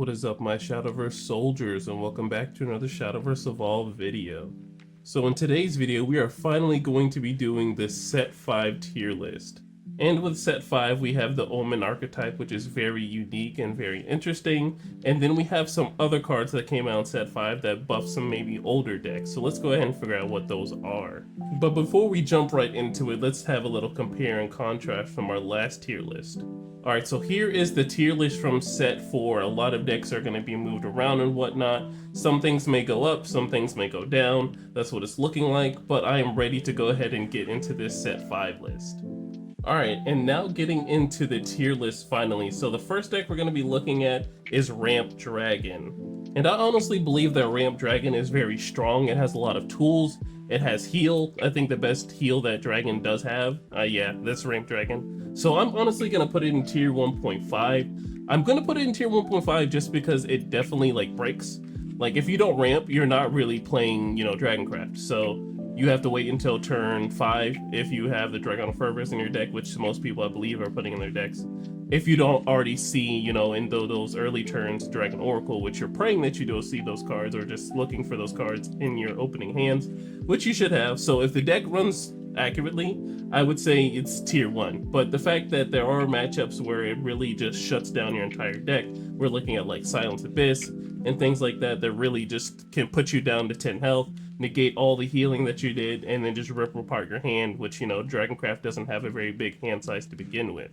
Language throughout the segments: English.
What is up, my Shadowverse soldiers, and welcome back to another Shadowverse Evolve video. So in today's video, we are finally going to be doing the set 5 tier list. And with set 5, we have the Omen archetype, which is very unique and very interesting. And then we have some other cards that came out in set 5 that buff some maybe older decks. So let's go ahead and figure out what those are. But before we jump right into it, let's have a little compare and contrast from our last tier list. Alright, so here is the tier list from set 4. A lot of decks are going to be moved around and whatnot. Some things may go up, some things may go down. That's what it's looking like, but I am ready to go ahead and get into this set 5 list. Alright, and now getting into the tier list finally. So the first deck we're going to be looking at is Ramp Dragon. And I honestly believe that Ramp Dragon is very strong. It has a lot of tools. It has heal. I think the best heal that Dragon does have. Yeah, that's Ramp Dragon. So I'm honestly going to put it in tier 1.5. I'm going to put it in tier 1.5 just because it definitely breaks. Like if you don't ramp, you're not really playing, Dragoncraft. So you have to wait until turn 5 if you have the Dragon Fervors in your deck, which most people I believe are putting in their decks. If you don't already see, in those early turns, Dragon Oracle, which you're praying that you don't see those cards, or just looking for those cards in your opening hands, which you should have. So if the deck runs accurately, I would say it's tier 1. But the fact that there are matchups where it really just shuts down your entire deck, we're looking at like Silent Abyss and things like that really just can put you down to 10 health, negate all the healing that you did, and then just rip apart your hand, which, Dragoncraft doesn't have a very big hand size to begin with.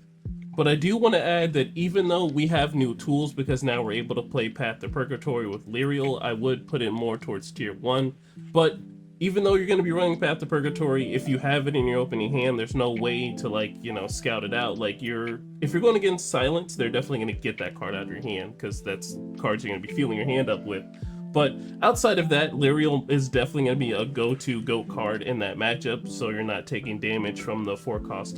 But I do want to add that even though we have new tools, because now we're able to play Path to Purgatory with Lyriel, I would put it more towards tier 1. But even though you're going to be running Path to Purgatory, if you have it in your opening hand, there's no way to scout it out. If you're going against Silence, they're definitely going to get that card out of your hand, because that's cards you're going to be fueling your hand up with. But outside of that, Lyriel is definitely going to be a go-to GOAT card in that matchup, so you're not taking damage from the 4-cost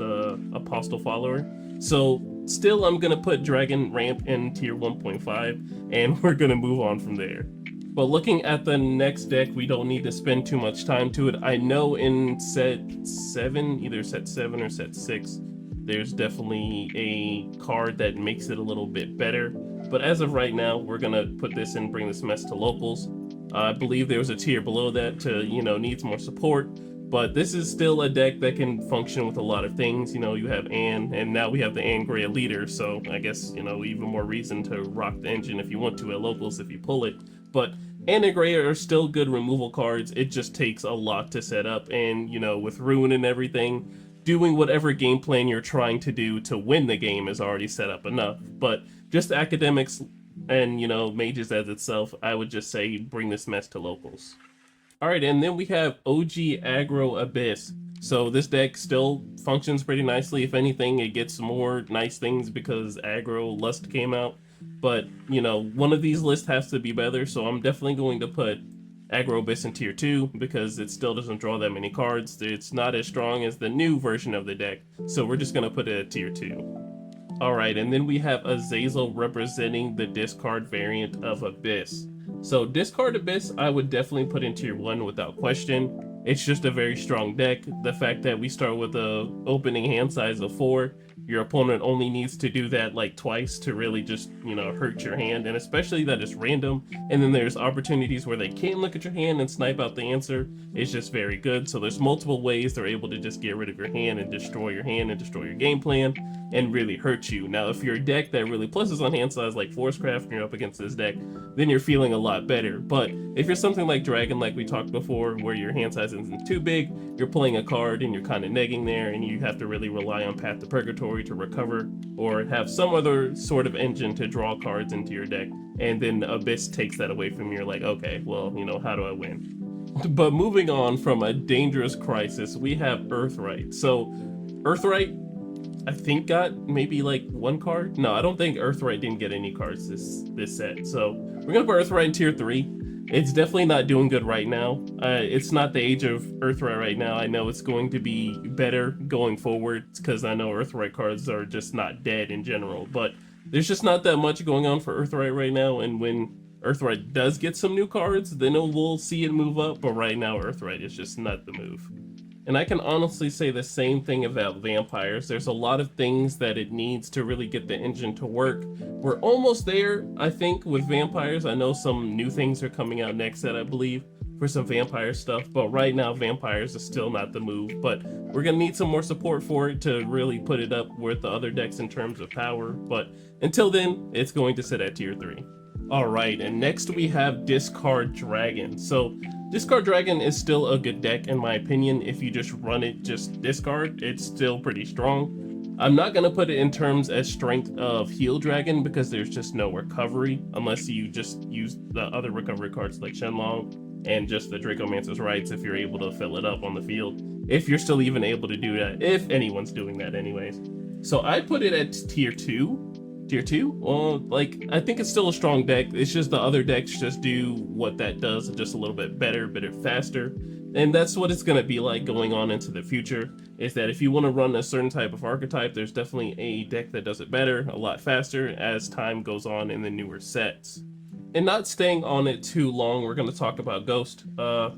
Apostle Follower. So still, I'm going to put Dragon Ramp in tier 1.5, and we're going to move on from there. But looking at the next deck, we don't need to spend too much time to it. I know in set 7, either set 7 or set 6, there's definitely a card that makes it a little bit better. But as of right now, we're going to put this and bring this mess to locals. I believe there was a tier below that to, needs more support. But this is still a deck that can function with a lot of things. You have Anne, and now we have the Anne Gray leader. So I guess, even more reason to rock the engine if you want to at locals if you pull it. But Anne and Gray are still good removal cards. It just takes a lot to set up. And, with Ruin and everything, doing whatever game plan you're trying to do to win the game is already set up enough. But just academics and, mages as itself, I would just say bring this mess to locals. Alright, and then we have OG Aggro Abyss. So this deck still functions pretty nicely. If anything, it gets more nice things because Aggro Lust came out. But, one of these lists has to be better, so I'm definitely going to put Aggro Abyss in tier 2 because it still doesn't draw that many cards. It's not as strong as the new version of the deck, so we're just going to put it at tier 2. Alright, and then we have Azazel representing the discard variant of Abyss. So discard Abyss, I would definitely put in tier 1 without question. It's just a very strong deck. The fact that we start with a opening hand size of 4, your opponent only needs to do that twice to really just, hurt your hand, and especially that it's random. And then there's opportunities where they can look at your hand and snipe out the answer. It's just very good. So there's multiple ways they're able to just get rid of your hand and destroy your hand and destroy your game plan and really hurt you. Now, if you're a deck that really pluses on hand size like Forcecraft and you're up against this deck, then you're feeling a lot better. But if you're something like Dragon, like we talked before, where your hand size isn't too big, you're playing a card and you're kind of negging there, and you have to really rely on Path to Purgatory to recover, or have some other sort of engine to draw cards into your deck, and then Abyss takes that away from you. You're like, okay, well, how do I win? But moving on from a dangerous crisis, we have Earthright. So Earthright, I think got maybe 1 card. No, I don't think Earthright didn't get any cards this set. So we're gonna put Earthright in tier 3. It's definitely not doing good right now. It's not the age of Earthright right now. I know it's going to be better going forward because I know Earthright cards are just not dead in general. But there's just not that much going on for Earthright right now. And when Earthright does get some new cards, then we'll see it move up. But right now, Earthright is just not the move. And I can honestly say the same thing about vampires. There's a lot of things that it needs to really get the engine to work. We're almost there, I think, with vampires. I know some new things are coming out next set, I believe, for some vampire stuff, but right now vampires is still not the move. But we're gonna need some more support for it to really put it up with the other decks in terms of power. But until then, it's going to sit at tier 3. Alright, and next we have Discard Dragon. So Discard Dragon is still a good deck in my opinion. If you just run it just discard, it's still pretty strong. I'm not gonna put it in terms as strength of Heal Dragon because there's just no recovery unless you just use the other recovery cards like Shenlong and just the Dracomancer's Rights if you're able to fill it up on the field. If you're still even able to do that, if anyone's doing that anyways. So I put it at tier 2. Tier 2? Well, like, I think it's still a strong deck. It's just the other decks just do what that does just a little bit better, faster. And that's what it's going to be like going on into the future, is that if you want to run a certain type of archetype, there's definitely a deck that does it better, a lot faster, as time goes on in the newer sets. And not staying on it too long, we're going to talk about Ghost.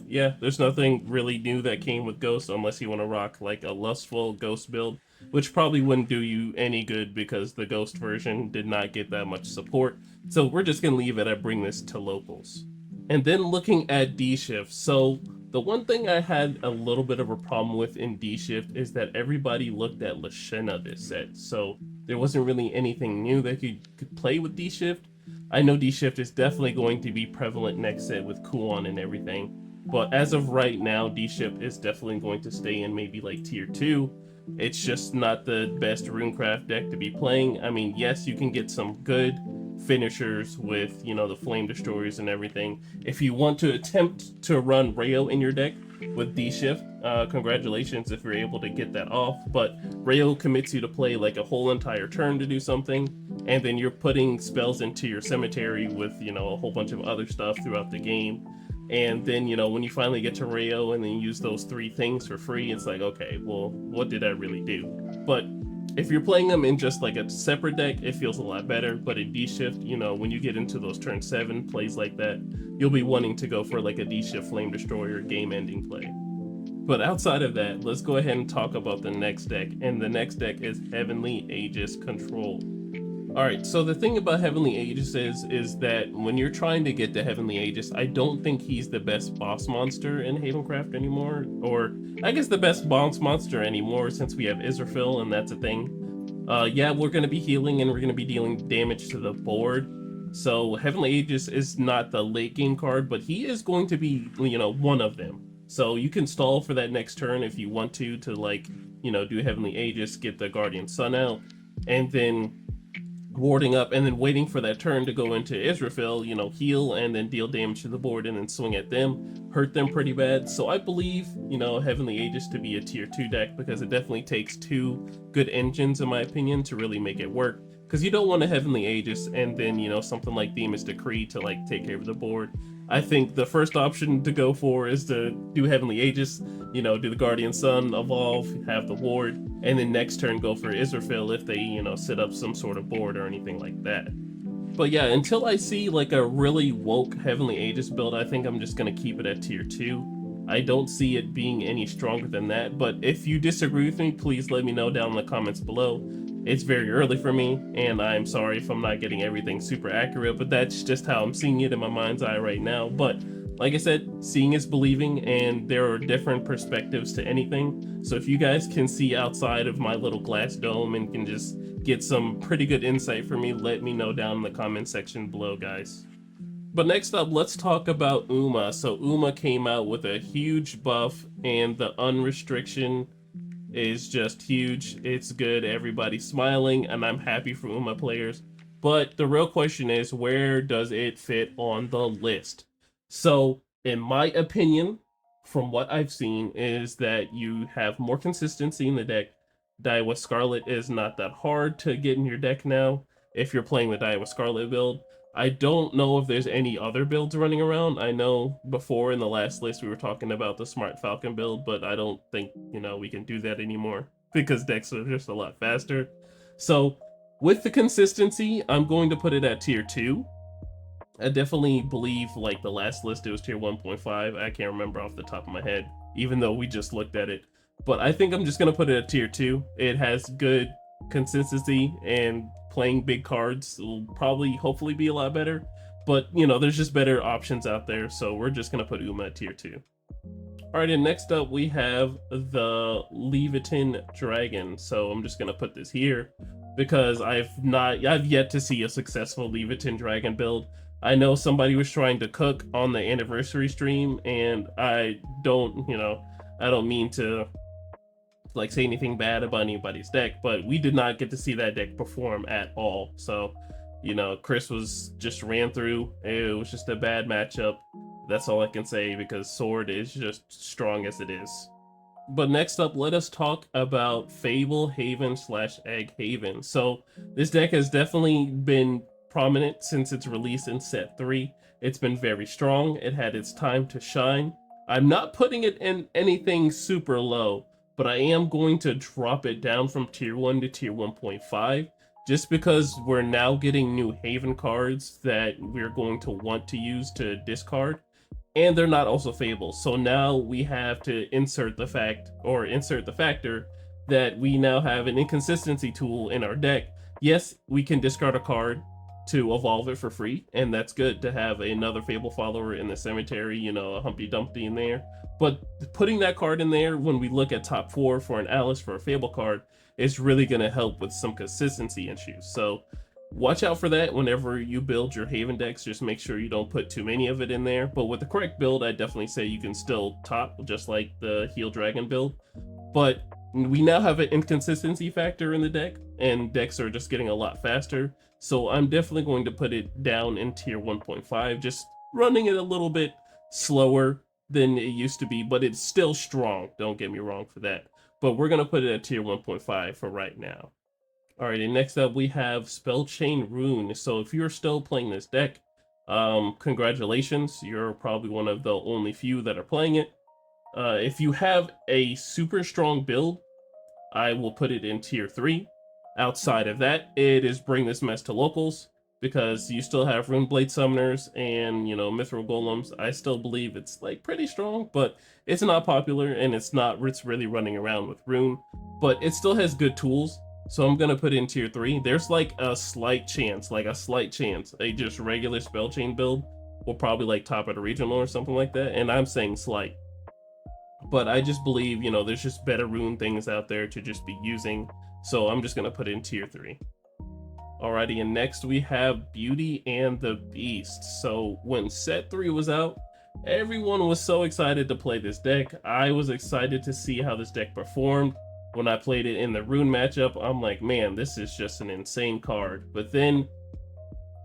Yeah, there's nothing really new that came with Ghost unless you want to rock like a lustful Ghost build, which probably wouldn't do you any good because the Ghost version did not get that much support. So we're just going to leave it at bring this to locals. And then looking at D-Shift. So the one thing I had a little bit of a problem with in D-Shift is that everybody looked at Lashena this set. So there wasn't really anything new that could play with D-Shift. I know D-Shift is definitely going to be prevalent next set with Kuon and everything, but as of right now, D-Shift is definitely going to stay in maybe like tier 2. It's just not the best Runecraft deck to be playing. I mean, yes, you can get some good finishers with, you know, the Flame Destroyers and everything. If you want to attempt to run Rayo in your deck with D-Shift, congratulations if you're able to get that off, but Rayo commits you to play like a whole entire turn to do something, and then you're putting spells into your cemetery with, you know, a whole bunch of other stuff throughout the game. And then, you know, when you finally get to Rayo and then use those 3 things for free, it's like, okay, well, what did I really do? But if you're playing them in just like a separate deck, it feels a lot better. But in D-Shift, you know, when you get into those turn 7 plays like that, you'll be wanting to go for like a D-Shift Flame Destroyer game-ending play. But outside of that, let's go ahead and talk about the next deck. And the next deck is Heavenly Aegis Control. Alright, so the thing about Heavenly Aegis is that when you're trying to get to Heavenly Aegis, I don't think he's the best boss monster in Havencraft anymore. Or, I guess the best boss monster anymore since we have Israfil and that's a thing. Yeah, we're going to be healing and we're going to be dealing damage to the board. So Heavenly Aegis is not the late game card, but he is going to be, you know, one of them. So you can stall for that next turn if you want to like, you know, do Heavenly Aegis, get the Guardian Sun out, and then warding up and then waiting for that turn to go into Israfil, you know, heal and then deal damage to the board and then swing at them, hurt them pretty bad. So I believe, you know, Heavenly Aegis to be a tier 2 deck because it definitely takes 2 good engines in my opinion to really make it work. Because you don't want a Heavenly Aegis and then, you know, something like Demon's Decree to like take care of the board. I think the first option to go for is to do Heavenly Aegis, you know, do the Guardian Sun, evolve, have the ward, and then next turn go for Israfil if they, you know, set up some sort of board or anything like that. But yeah, until I see like a really woke Heavenly Aegis build, I think I'm just going to keep it at tier 2. I don't see it being any stronger than that, but if you disagree with me, please let me know down in the comments below. It's very early for me, and I'm sorry if I'm not getting everything super accurate, but that's just how I'm seeing it in my mind's eye right now. But like I said, seeing is believing, and there are different perspectives to anything. So if you guys can see outside of my little glass dome and can just get some pretty good insight for me, let me know down in the comment section below, guys. But next up, let's talk about Uma. So Uma came out with a huge buff, and the unrestriction is just huge. It's good, everybody's smiling, and I'm happy for Uma players. But the real question is, where does it fit on the list? So, in my opinion, from what I've seen, is that you have more consistency in the deck. Daiwa Scarlet is not that hard to get in your deck now if you're playing the Daiwa Scarlet build. I don't know if there's any other builds running around. I know before in the last list we were talking about the Smart Falcon build, but I don't think, you know, we can do that anymore because decks are just a lot faster. So with the consistency, I'm going to put it at tier 2. I definitely believe like the last list it was tier 1.5. I can't remember off the top of my head, even though we just looked at it. but I think I'm just gonna put it at tier 2. It has good consistency, and playing big cards will probably hopefully be a lot better. But you know, there's just better options out there, so we're just gonna put Uma at tier 2. Alright, and next up we have the Leviathan Dragon. So I'm just gonna put this here because I've yet to see a successful Leviathan Dragon build. I know somebody was trying to cook on the anniversary stream, and I don't mean to like say anything bad about anybody's deck, but we did not get to see that deck perform at all. So, you know, Chris was just ran through. It was just a bad matchup. That's all I can say, because Sword is just strong as it is. But next up, let us talk about Fable Haven / Egg Haven. So this deck has definitely been prominent since its release in set 3. It's been very strong. It had its time to shine. I'm not putting it in anything super low, but I am going to drop it down from tier 1 to tier 1.5, just because we're now getting new Haven cards that we're going to want to use to discard, and they're not also Fables. So now we have to insert the factor that we now have an inconsistency tool in our deck. Yes, we can discard a card to evolve it for free, and that's good to have another Fable follower in the cemetery, you know, a Humpty Dumpty in there. But putting that card in there when we look at top 4 for an Alice for a Fable card is really going to help with some consistency issues. So watch out for that whenever you build your Haven decks. Just make sure you don't put too many of it in there. But with the correct build, I definitely say you can still top, just like the Heal Dragon build. But we now have an inconsistency factor in the deck, and decks are just getting a lot faster. So I'm definitely going to put it down in tier 1.5, just running it a little bit slower than it used to be, but it's still strong. Don't get me wrong for that. But we're going to put it at tier 1.5 for right now. Alright, and next up we have Spellchain Rune. So if you're still playing this deck, congratulations. You're probably one of the only few that are playing it. If you have a super strong build, I will put it in tier 3. Outside of that, it is bring this mess to locals, because you still have Runeblade Summoners and, you know, Mithril Golems. I still believe it's like pretty strong, but it's not popular, and it's really running around with Rune, but it still has good tools. So I'm gonna put it in tier 3. There's like a slight chance, a just regular Spellchain build will probably like top at a regional or something like that, and I'm saying slight. But I just believe, you know, there's just better Rune things out there to just be using. So I'm just gonna put it in tier 3. Alrighty, and next we have Beauty and the Beast. So when set 3 was out, everyone was so excited to play this deck. I was excited to see how this deck performed. When I played it in the Rune matchup, I'm like, man, this is just an insane card. But then,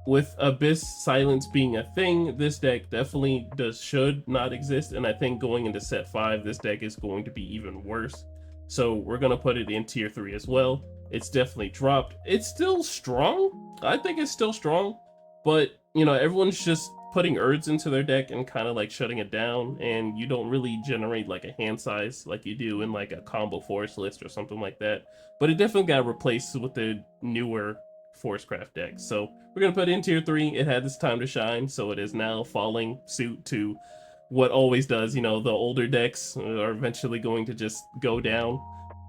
with Abyss Silence being a thing, this deck definitely should not exist, and I think going into set 5, this deck is going to be even worse. So we're gonna put it in tier 3 as well. It's definitely dropped. It's still strong. I think it's still strong, but you know, everyone's just putting Urds into their deck and kind of like shutting it down, and you don't really generate like a hand size like you do in like a combo forest list or something like that. But it definitely got replaced with the newer Forestcraft deck. So we're gonna put it in tier 3. It had its time to shine, so it is now falling suit to what always does. You know, the older decks are eventually going to just go down.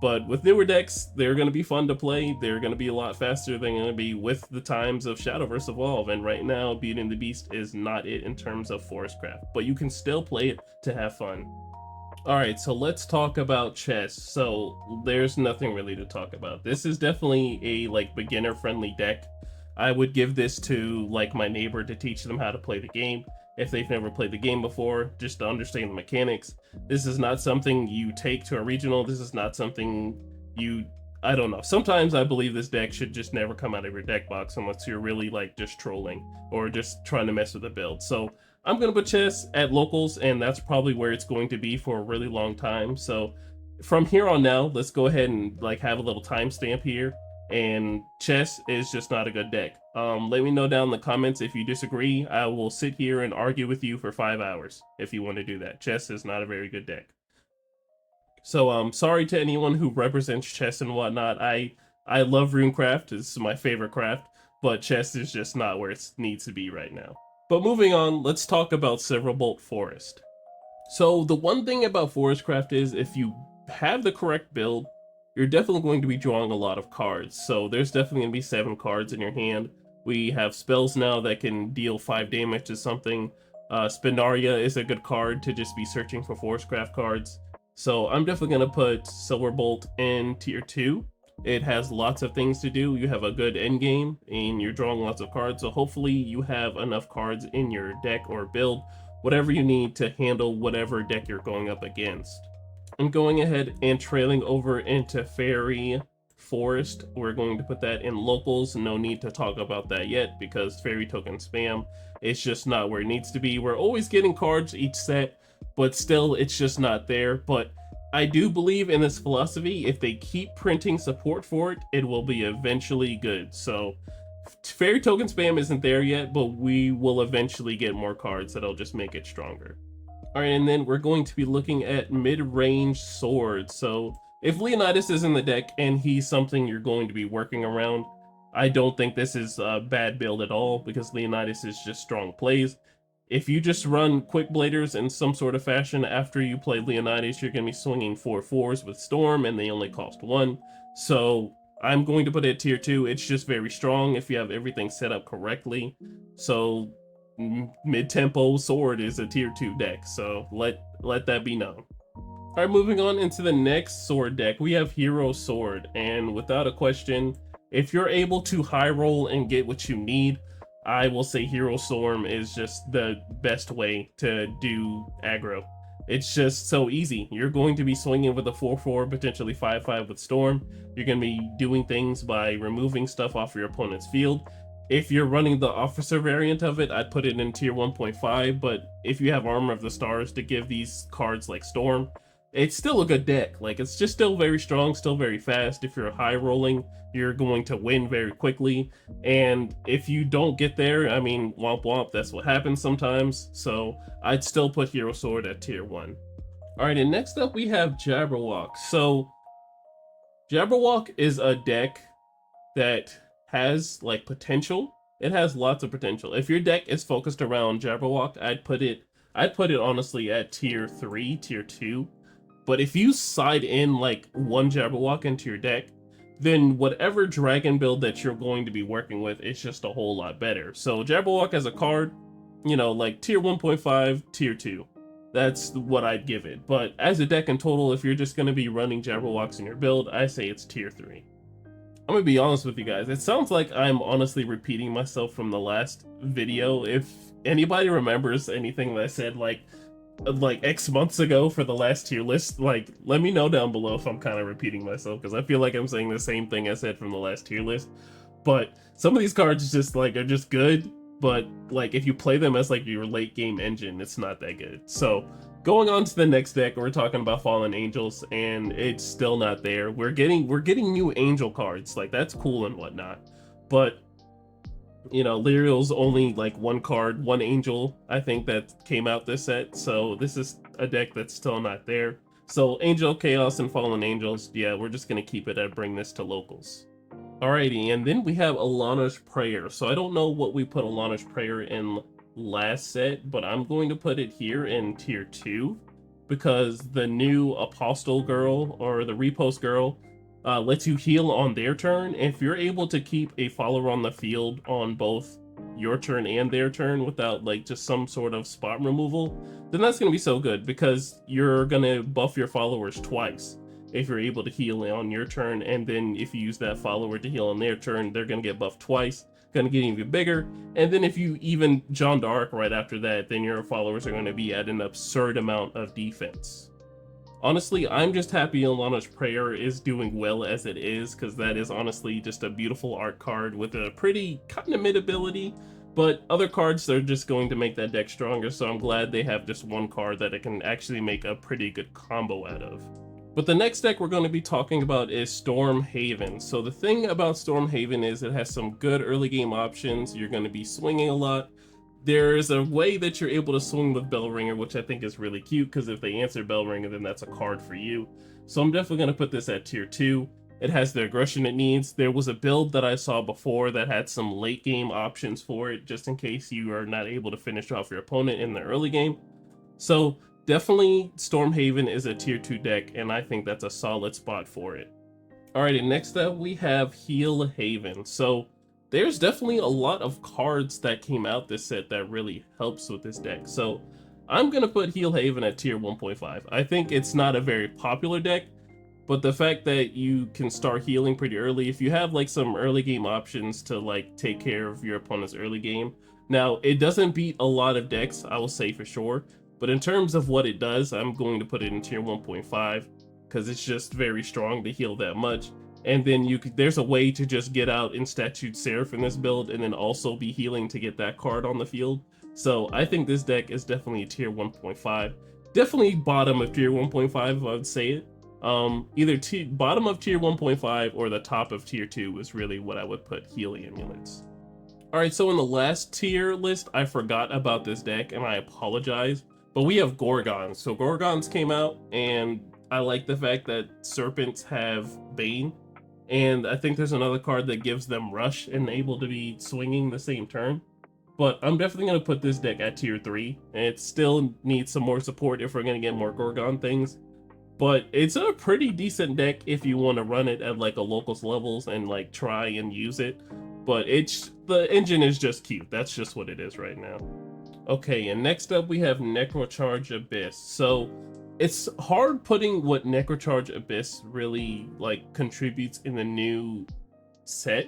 But with newer decks, they're going to be fun to play. They're going to be a lot faster. They're going to be with the times of Shadowverse Evolve. And right now, Beauty and the Beast is not it in terms of Forestcraft. But you can still play it to have fun. Alright, so let's talk about chess. So there's nothing really to talk about. This is definitely a like beginner-friendly deck. I would give this to like my neighbor to teach them how to play the game. If they've never played the game before, just to understand the mechanics. This is not something you take to a regional. This is not something I don't know. Sometimes I believe this deck should just never come out of your deck box unless you're really like just trolling or just trying to mess with the build. So I'm gonna put chess at locals, and that's probably where it's going to be for a really long time. So from here on now, let's go ahead and like have a little timestamp here. And chess is just not a good deck. Let me know down in the comments if you disagree. I will sit here and argue with you for 5 hours if you want to do that. Chess is not a very good deck. So sorry to anyone who represents chess and whatnot. I love Runecraft. It's my favorite craft, but chess is just not where it needs to be right now. But moving on, let's talk about Silverbolt Forest. So the one thing about Forestcraft is if you have the correct build, you're definitely going to be drawing a lot of cards. So there's definitely going to be 7 cards in your hand. We have spells now that can deal 5 damage to something. Spinaria is a good card to just be searching for Forestcraft cards. So I'm definitely going to put Silverbolt in tier 2. It has lots of things to do. You have a good end game and you're drawing lots of cards. So hopefully you have enough cards in your deck or build, whatever you need to handle whatever deck you're going up against. I'm going ahead and trailing over into Fairy Forest. We're going to put that in locals. No need to talk about that yet because Fairy token spam, it's just not where it needs to be. We're always getting cards each set, but still it's just not there. But I do believe in this philosophy. If they keep printing support for it, it will be eventually good. So Fairy token spam isn't there yet, but we will eventually get more cards that'll just make it stronger. Alright, and then we're going to be looking at mid-range swords. So if Leonidas is in the deck and he's something you're going to be working around, I don't think this is a bad build at all because Leonidas is just strong plays. If you just run Quick Bladers in some sort of fashion after you play Leonidas, you're going to be swinging 4/4s with Storm and they only cost 1. So I'm going to put it at tier 2. It's just very strong if you have everything set up correctly. So mid-tempo sword is a tier 2 deck, so let that be known. Alright, moving on into the next sword deck, we have Hero Sword, and without a question, if you're able to high roll and get what you need, I will say Hero Storm is just the best way to do aggro. It's just so easy. You're going to be swinging with a 4/4, potentially 5/5 with Storm. You're going to be doing things by removing stuff off your opponent's field. If you're running the officer variant of it, I'd put it in tier 1.5, but if you have Armor of the Stars to give these cards like Storm, it's still a good deck. Like, it's just still very strong, still very fast. If you're high rolling, you're going to win very quickly. And if you don't get there, I mean, womp womp, that's what happens sometimes. So I'd still put Hero Sword at tier 1. Alright, and next up we have Jabberwock. So Jabberwock is a deck that has like potential. It has lots of potential. If your deck is focused around Jabberwock, I'd put it honestly at tier 3, tier 2. But if you side in like one Jabberwock into your deck, then whatever dragon build that you're going to be working with is just a whole lot better. So Jabberwock as a card, you know, like tier 1.5, tier 2. That's what I'd give it. But as a deck in total, if you're just going to be running Jabberwocks in your build, I say it's tier 3. I'm gonna be honest with you guys, it sounds like I'm honestly repeating myself from the last video. If anybody remembers anything that I said like X months ago for the last tier list, like let me know down below if I'm kind of repeating myself, because I feel like I'm saying the same thing I said from the last tier list. But some of these cards just like are just good, but like if you play them as like your late game engine, it's not that good. So going on to the next deck, we're talking about Fallen Angels, and it's still not there. We're getting new angel cards, like that's cool and whatnot, but you know, Lyriel's only like one card, one angel, I think, that came out this set, so this is a deck that's still not there. So Angel, Chaos, and Fallen Angels, yeah, we're just gonna keep it and bring this to locals. Alrighty, and then we have Alana's Prayer. So I don't know what we put Alana's Prayer in last set, but I'm going to put it here in tier 2 because the new Apostle girl or the Repost girl lets you heal on their turn. If you're able to keep a follower on the field on both your turn and their turn without like just some sort of spot removal, then that's going to be so good because you're going to buff your followers twice if you're able to heal on your turn, and then if you use that follower to heal on their turn, they're going to get buffed twice, going to get even bigger. And then if you even John Dark right after that, then your followers are going to be at an absurd amount of defense. Honestly, I'm just happy Alana's Prayer is doing well as it is, because that is honestly just a beautiful art card with a pretty kind of mid ability, but other cards are just going to make that deck stronger, so I'm glad they have just one card that it can actually make a pretty good combo out of. But the next deck we're going to be talking about is Stormhaven. So the thing about Stormhaven is it has some good early game options. You're going to be swinging a lot. There's a way that you're able to swing with Bellringer, which I think is really cute, because if they answer Bellringer, then that's a card for you. So I'm definitely going to put this at tier 2. It has the aggression it needs. There was a build that I saw before that had some late game options for it, just in case you are not able to finish off your opponent in the early game. So definitely Stormhaven is a tier 2 deck, and I think that's a solid spot for it. Alrighty, next up we have Heal Haven. So there's definitely a lot of cards that came out this set that really helps with this deck. So I'm gonna put Heal Haven at tier 1.5. I think it's not a very popular deck, but the fact that you can start healing pretty early, if you have like some early game options to like take care of your opponent's early game. Now, it doesn't beat a lot of decks, I will say for sure, but in terms of what it does, I'm going to put it in tier 1.5 because it's just very strong to heal that much. And then there's a way to just get out in Statute Seraph in this build and then also be healing to get that card on the field. So I think this deck is definitely a tier 1.5. Definitely bottom of tier 1.5, I would say it. Either bottom of tier 1.5 or the top of tier 2 is really what I would put Healing Amulets. Alright, so in the last tier list, I forgot about this deck and I apologize, but we have Gorgons. So Gorgons came out, and I like the fact that Serpents have Bane, and I think there's another card that gives them Rush and able to be swinging the same turn. But I'm definitely going to put this deck at tier 3, and it still needs some more support if we're going to get more Gorgon things. But it's a pretty decent deck if you want to run it at like a locals levels and like try and use it. But the engine is just cute. That's just what it is right now. Okay, and next up we have Necrocharge Abyss. So it's hard putting what Necrocharge Abyss really like contributes in the new set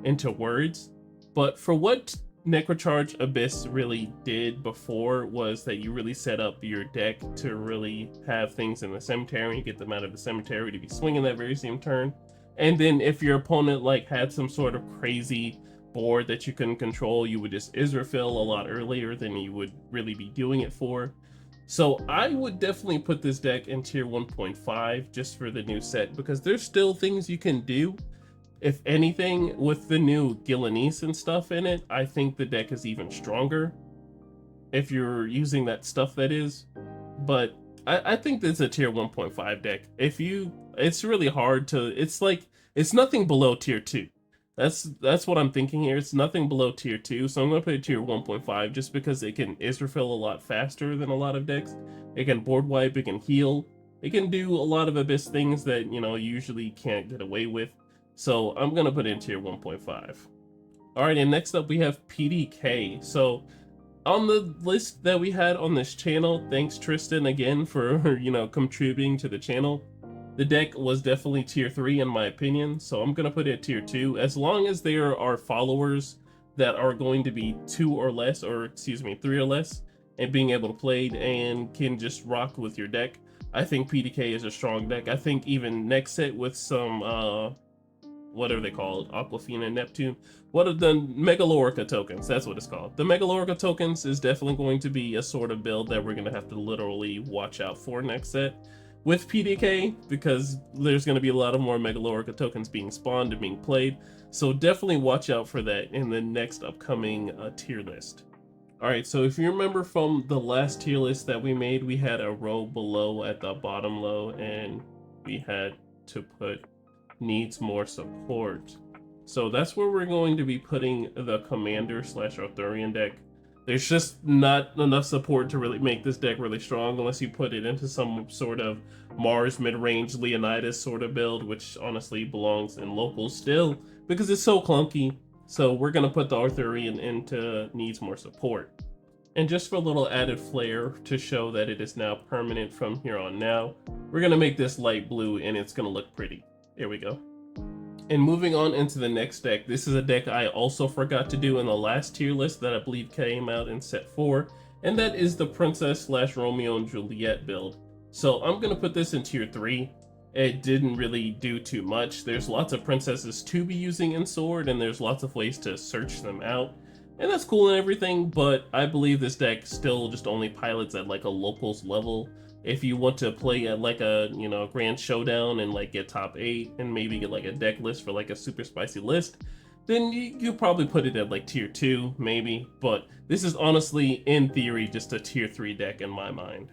into words. But for what Necrocharge Abyss really did before was that you really set up your deck to really have things in the cemetery and get them out of the cemetery to be swinging that very same turn. And then if your opponent like had some sort of crazy board that you couldn't control, you would just Israfil a lot earlier than you would really be doing it for. So I would definitely put this deck in tier 1.5 just for the new set, because there's still things you can do. If anything, with the new Gillanese and stuff in it, I think the deck is even stronger if you're using that stuff, that is. But I think this is a tier 1.5 deck. It's really hard to, it's nothing below tier 2. That's what I'm thinking here. It's nothing below tier 2, so I'm going to put it tier 1.5 just because it can Israfil a lot faster than a lot of decks. It can board wipe, it can heal, it can do a lot of Abyss things that, you usually can't get away with. So I'm going to put it in tier 1.5. Alright, and next up we have PDK. So on the list that we had on this channel, thanks Tristan again for, contributing to the channel. The deck was definitely tier 3 in my opinion, so I'm going to put it at tier 2. As long as there are followers that are going to be 2 or less, or excuse me, 3 or less, and being able to play and can just rock with your deck, I think PDK is a strong deck. I think even next set with some, what are they called? Aquafina and Neptune. What are the Megalorica tokens? That's what it's called. The Megalorica tokens is definitely going to be a sort of build that we're going to have to literally watch out for next set with PDK, because there's going to be a lot of more Megalorica tokens being spawned and being played. So definitely watch out for that in the next upcoming tier list. Alright, so if you remember from the last tier list that we made, we had a row below at the bottom low, and we had to put needs more support. So that's where we're going to be putting the Commander / Arthurian deck. There's just not enough support to really make this deck really strong unless you put it into some sort of Mars mid-range Leonidas sort of build, which honestly belongs in locals still because it's so clunky. So we're going to put the Arthurian into needs more support. And just for a little added flair to show that it is now permanent from here on now, we're going to make this light blue and it's going to look pretty. There we go. And moving on into the next deck, this is a deck I also forgot to do in the last tier list that I believe came out in set 4, and that is the Princess / Romeo and Juliet build. So I'm going to put this in tier 3. It didn't really do too much. There's lots of princesses to be using in Sword, and there's lots of ways to search them out. And that's cool and everything, but I believe this deck still just only pilots at like a locals level. If you want to play at like a, grand showdown and like get top 8 and maybe get like a deck list for like a super spicy list, then you probably put it at like tier 2 maybe, but this is honestly in theory just a tier 3 deck in my mind.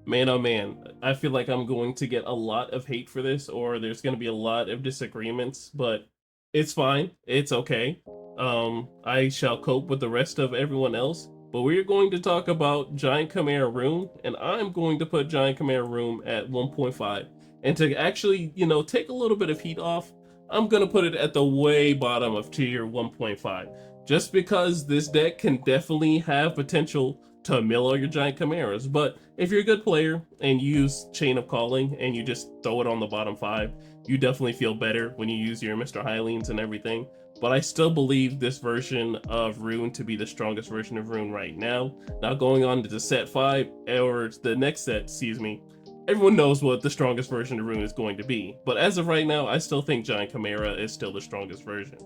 Man, oh man, I feel like I'm going to get a lot of hate for this, or there's going to be a lot of disagreements, but it's fine, it's okay. I shall cope with the rest of everyone else. but we're going to talk about Giant Chimera Rune, and I'm going to put Giant Chimera Rune at 1.5. And to actually, take a little bit of heat off, I'm going to put it at the way bottom of tier 1.5. Just because this deck can definitely have potential to mill all your Giant Chimeras. But if you're a good player and you use Chain of Calling and you just throw it on the bottom 5, you definitely feel better when you use your Mr. Hylians and everything. But I still believe this version of Rune to be the strongest version of Rune right now. Now going on to the set 5, or the next set, excuse me, everyone knows what the strongest version of Rune is going to be. But as of right now, I still think Giant Chimera is still the strongest version.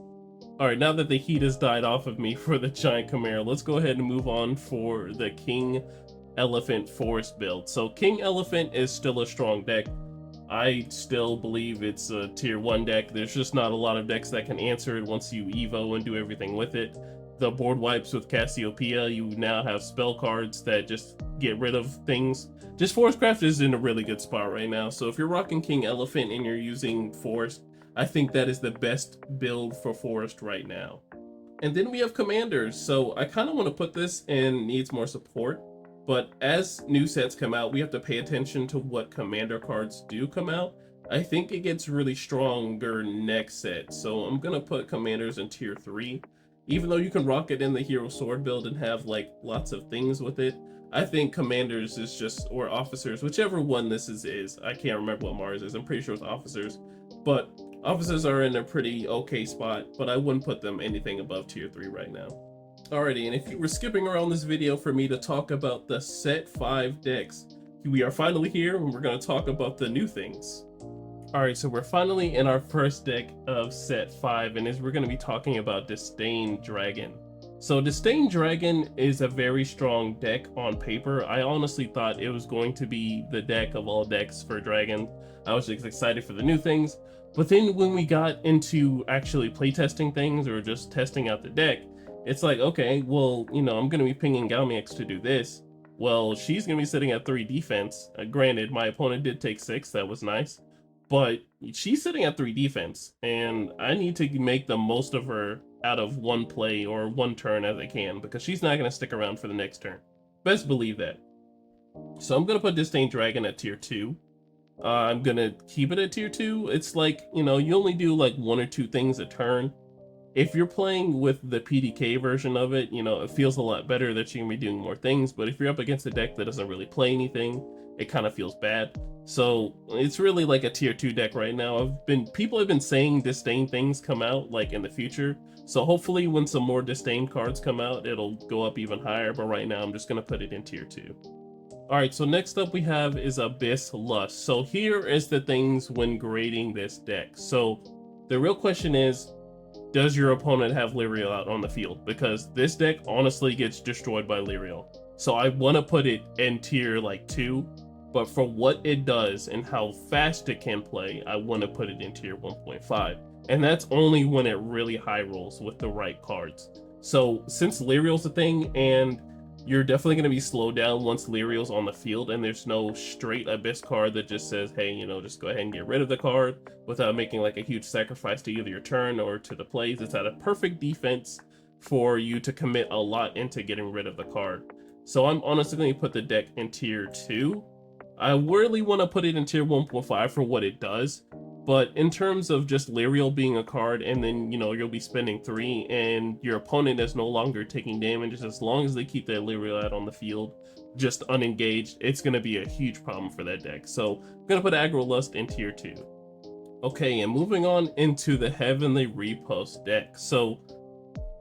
Alright, now that the heat has died off of me for the Giant Chimera, let's go ahead and move on for the King Elephant Forest build. So King Elephant is still a strong deck. I still believe it's a tier 1 deck. There's just not a lot of decks that can answer it once you evo and do everything with it. The board wipes with Cassiopeia, you now have spell cards that just get rid of things. Just Forestcraft is in a really good spot right now, so if you're rocking King Elephant and you're using Forest, I think that is the best build for Forest right now. And then we have Commanders, so I kind of want to put this in needs more support, but as new sets come out, we have to pay attention to what Commander cards do come out. I think it gets really stronger next set, so I'm going to put Commanders in tier 3. Even though you can rock it in the Hero Sword build and have like lots of things with it, I think Commanders is just, or Officers, whichever one this is. I can't remember what Mars is, I'm pretty sure it's Officers, but Officers are in a pretty okay spot, but I wouldn't put them anything above tier 3 right now. Alrighty, and if you were skipping around this video for me to talk about the set 5 decks, we are finally here and we're going to talk about the new things. Alright, so we're finally in our first deck of set 5, and we're going to be talking about Disdain Dragon. So Disdain Dragon is a very strong deck on paper. I honestly thought it was going to be the deck of all decks for Dragon. I was just excited for the new things. But then when we got into actually playtesting things or just testing out the deck, it's like, okay, well, I'm going to be pinging Galmix to do this. Well, she's going to be sitting at 3 defense. Granted, my opponent did take 6, that was nice. But she's sitting at 3 defense, and I need to make the most of her out of one play or one turn as I can, because she's not going to stick around for the next turn. Best believe that. So I'm going to put Disdain Dragon at tier 2. I'm going to keep it at tier 2. It's like, you only do like 1 or 2 things a turn. If you're playing with the PDK version of it, it feels a lot better that you can be doing more things, but if you're up against a deck that doesn't really play anything, it kind of feels bad. So it's really like a tier 2 deck right now. People have been saying Disdain things come out like in the future, so hopefully when some more Disdain cards come out, it'll go up even higher, but right now I'm just going to put it in tier 2. Alright, so next up we have is Abyss Lust. So here is the things when grading this deck. So the real question is, does your opponent have Lyriel out on the field? Because this deck honestly gets destroyed by Lyriel. So I want to put it in tier like 2, but for what it does and how fast it can play, I want to put it in tier 1.5. And that's only when it really high rolls with the right cards. So since Lyriel's a thing, and you're definitely going to be slowed down once Lyriel's on the field, and there's no straight Abyss card that just says, hey, just go ahead and get rid of the card without making like a huge sacrifice to either your turn or to the plays. It's at a perfect defense for you to commit a lot into getting rid of the card. So I'm honestly going to put the deck in tier 2. I really want to put it in tier 1.5 for what it does, but in terms of just Lyriel being a card, and then, you'll be spending 3, and your opponent is no longer taking damage, as long as they keep their Lyriel out on the field, just unengaged, it's going to be a huge problem for that deck. So I'm going to put Aggro Lust in tier 2. Okay, and moving on into the Heavenly Repost deck. So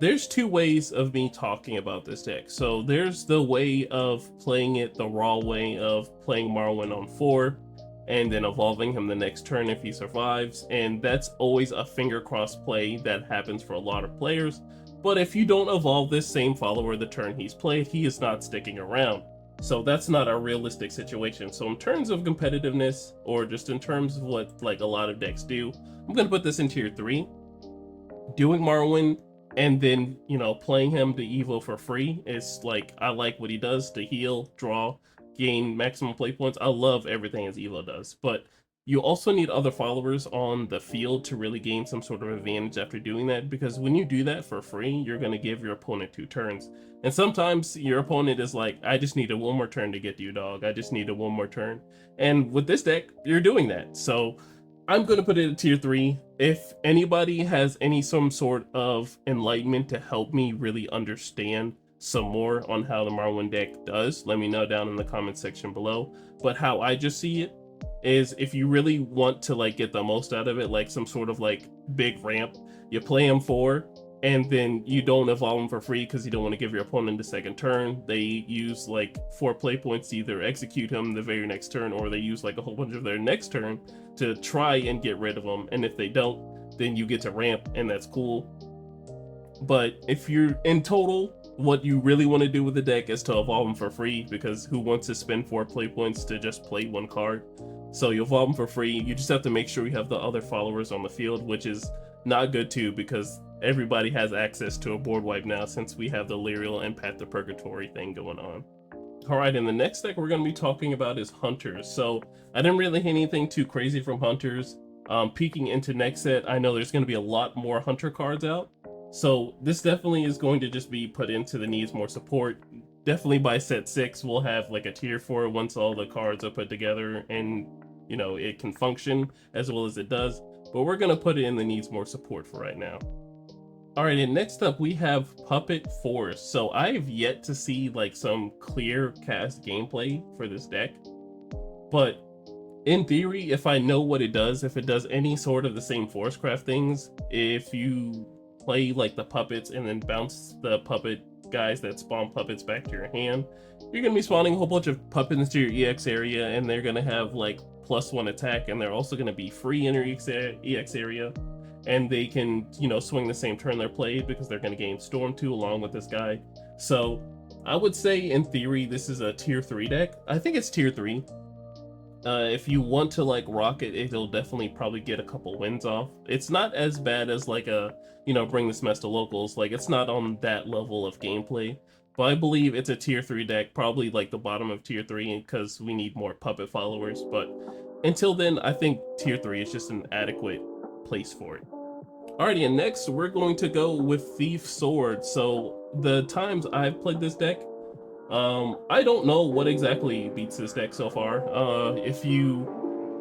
there's 2 ways of me talking about this deck. So there's the way of playing it the raw way of playing Marwyn on 4, and then evolving him the next turn if he survives, and that's always a finger cross play that happens for a lot of players. But if you don't evolve this same follower the turn he's played, he is not sticking around. So that's not a realistic situation. So in terms of competitiveness, or just in terms of what like a lot of decks do, I'm going to put this in tier 3. Doing Marwyn and then, playing him to Evo for free is like, I like what he does to heal, draw, gain maximum play points. I love everything his Evo does, but You also need other followers on the field to really gain some sort of advantage after doing that, because when you do that for free, you're going to give your opponent 2 turns. And sometimes your opponent is like, I just need a 1 more turn to get to you, dog. I just need a 1 more turn. And with this deck, you're doing that. So I'm going to put it at tier 3. If anybody has some sort of enlightenment to help me really understand some more on how the Marwyn deck does, let me know down in the comment section below. But how I just see it is, if you really want to like get the most out of it, like some sort of like big ramp, you play him 4 and then you don't evolve them for free because you don't want to give your opponent a second turn. They use like 4 play points to either execute him the very next turn, or they use like a whole bunch of their next turn to try and get rid of them. And if they don't, then you get to ramp, and that's cool. But if you're in total, what you really want to do with the deck is to evolve them for free, because who wants to spend 4 play points to just play 1 card? So you evolve them for free. You just have to make sure you have the other followers on the field, which is not good too, because everybody has access to a board wipe now since we have the Lyrial and Path to Purgatory thing going on. Alright, and the next deck we're going to be talking about is Hunters. So I didn't really hit anything too crazy from Hunters. Peeking into next set, I know there's going to be a lot more Hunter cards out. So this definitely is going to just be put into the needs more support. Definitely by set 6, we'll have like a tier 4 once all the cards are put together and, you know, it can function as well as it does. But we're going to put it in the needs more support for right now. Alright, and next up we have Puppet Force. So I've yet to see like some clear cast gameplay for this deck. But in theory, if I know what it does, if it does any sort of the same Forcecraft things, if you play like the puppets and then bounce the puppet guys that spawn puppets back to your hand, you're going to be spawning a whole bunch of puppets into your EX area, and they're going to have like +1 attack, and they're also going to be free in your EX area, and they can, you know, swing the same turn they're played because they're going to gain Storm 2 along with this guy. So I would say in theory this is a tier 3 deck. I think it's tier 3. If you want to like rock it, it'll definitely probably get a couple wins off. It's not as bad as like a, you know, bring this mess to locals. Like, it's not on that level of gameplay, but I believe it's a tier 3 deck, probably like the bottom of tier 3, because we need more puppet followers. But until then, I think tier 3 is just an adequate place for it. Alrighty, and next we're going to go with Thief Sword. So the times I've played this deck, I don't know what exactly beats this deck so far. If you,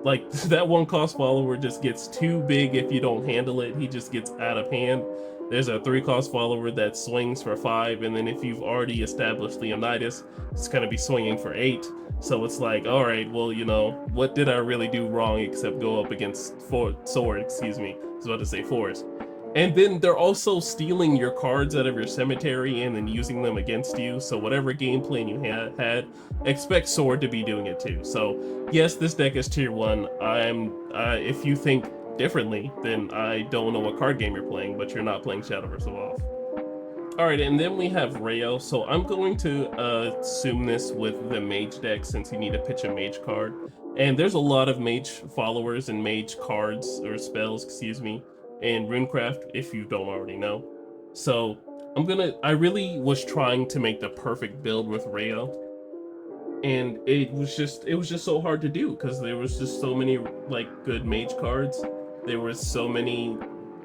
like, that 1 cost follower just gets too big if you don't handle it. He just gets out of hand. There's a 3 cost follower that swings for 5, and then if you've already established Leonidas, it's gonna be swinging for 8. So it's like, alright, well, you know, what did I really do wrong except go up against Sword, excuse me. I was about to say Force. And then they're also stealing your cards out of your cemetery and then using them against you. So whatever game plan you had, expect Sword to be doing it too. So yes, this deck is tier 1. If you think differently, then I don't know what card game you're playing, but you're not playing Shadowverse Evolve. Alright, and then we have Rayo. So I'm going to assume this with the Mage deck, since you need to pitch a Mage card. And there's a lot of Mage followers and Mage cards, or spells, excuse me, in Runecraft, if you don't already know. So I really was trying to make the perfect build with Rayo, and it was just so hard to do because there was just so many like good Mage cards. There was so many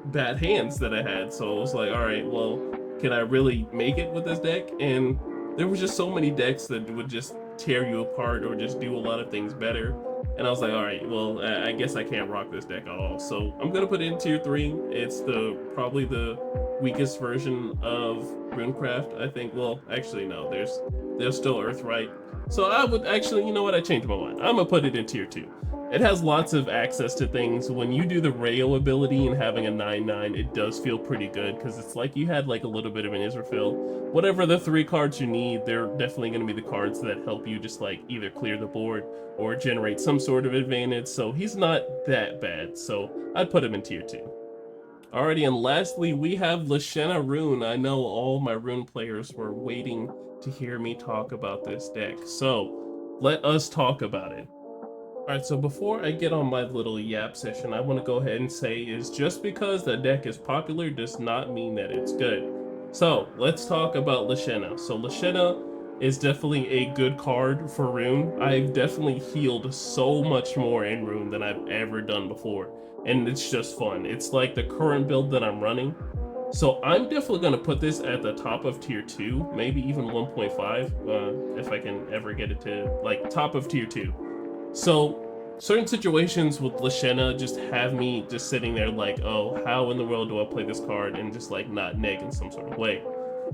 bad hands that I had, so I was like, all right, well, can I really make it with this deck? And there was just so many decks that would just tear you apart or just do a lot of things better. And I was like, all right, well, I guess I can't rock this deck at all. So I'm gonna put it in tier 3. It's probably the weakest version of Runecraft, I think. Well, actually, no, there's still Earthright. So I would actually, you know what? I changed my mind. I'm gonna put it in tier 2. It has lots of access to things. When you do the Rayo ability and having a 9/9, it does feel pretty good because it's like you had like a little bit of an Israfil. Whatever the 3 cards you need, they're definitely going to be the cards that help you just like either clear the board or generate some sort of advantage. So he's not that bad. So I'd put him in tier 2. Alrighty, and lastly, we have Lashena Rune. I know all my Rune players were waiting to hear me talk about this deck. So let us talk about it. Alright, so before I get on my little yap session, I want to go ahead and say is just because the deck is popular does not mean that it's good. So let's talk about Lashena. So Lashena is definitely a good card for Rune. I've definitely healed so much more in Rune than I've ever done before, and it's just fun. It's like the current build that I'm running. So I'm definitely going to put this at the top of tier 2, maybe even 1.5, if I can ever get it to, like, top of tier 2. So certain situations with Lashena just have me just sitting there like, oh, how in the world do I play this card and just like not neg in some sort of way?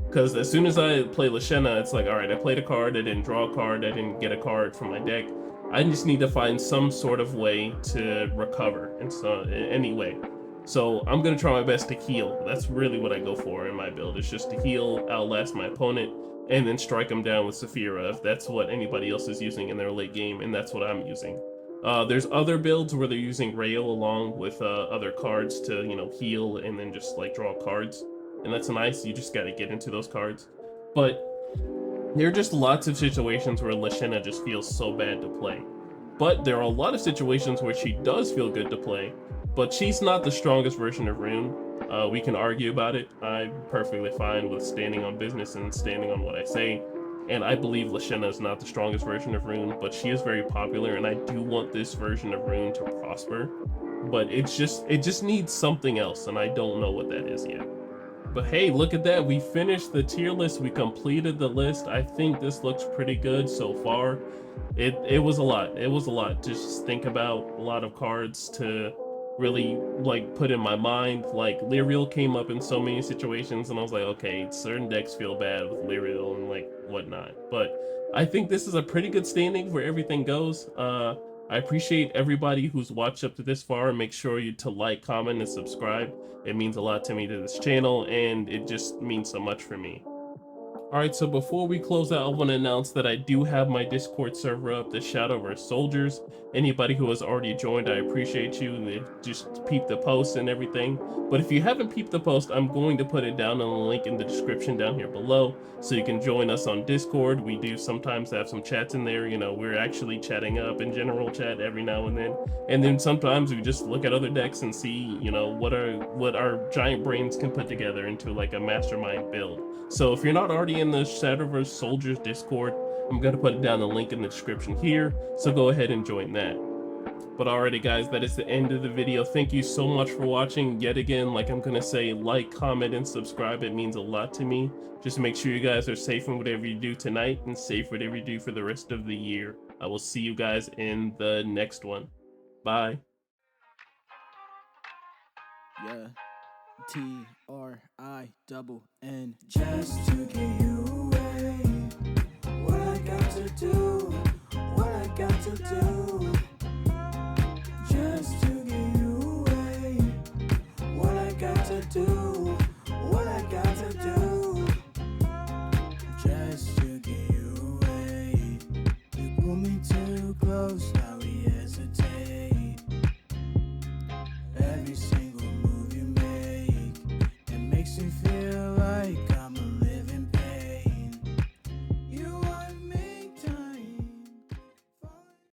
Because as soon as I play Lashena, it's like, all right, I played a card, I didn't draw a card, I didn't get a card from my deck. I just need to find some sort of way to recover in any way. So I'm gonna try my best to heal. That's really what I go for in my build. It's just to heal, outlast my opponent, and then strike them down with Saphira if that's what anybody else is using in their late game, and that's what I'm using. There's other builds where they're using Rayo along with other cards to, you know, heal and then just like draw cards, and that's nice. You just gotta get into those cards. But there are just lots of situations where Lashena just feels so bad to play. But there are a lot of situations where she does feel good to play, but she's not the strongest version of Rune. We can argue about it. I'm perfectly fine with standing on business and standing on what I say. And I believe Lashena is not the strongest version of Rune, but she is very popular, and I do want this version of Rune to prosper. But it just needs something else, and I don't know what that is yet. But hey, look at that. We finished the tier list. We completed the list. I think this looks pretty good so far. It was a lot. It was a lot to just think about, a lot of cards to really like put in my mind. Like Lyriel came up in so many situations and I was like, okay, certain decks feel bad with Lyriel and like whatnot. But I think this is a pretty good standing where everything goes. I appreciate everybody who's watched up to this far. Make sure you to like, comment, and subscribe. It means a lot to me, to this channel, and it just means so much for me. Alright, so before we close out, I want to announce that I do have my Discord server up, the Shadowverse Soldiers. Anybody who has already joined, I appreciate you. They just peep the post and everything. But if you haven't peeped the post, I'm going to put it down on the link in the description down here below, so you can join us on Discord. We do sometimes have some chats in there. You know, we're actually chatting up in general chat every now and then. And then sometimes we just look at other decks and see, you know, what our giant brains can put together into like a mastermind build. So if you're not already in the Shadowverse Soldiers Discord, I'm going to put it down the link in the description here, so go ahead and join that. But alrighty guys, that is the end of the video. Thank you so much for watching. Yet again, like I'm going to say, like, comment, and subscribe. It means a lot to me. Just make sure you guys are safe in whatever you do tonight, and safe whatever you do for the rest of the year. I will see you guys in the next one. Bye. Yeah. TRINN, just to get you away. What I got to do, what I got to do, just to get you away. What I got to do, what I got to do, just to get you away. You pull me too close, now we hesitate. Every single move you make, it makes me feel like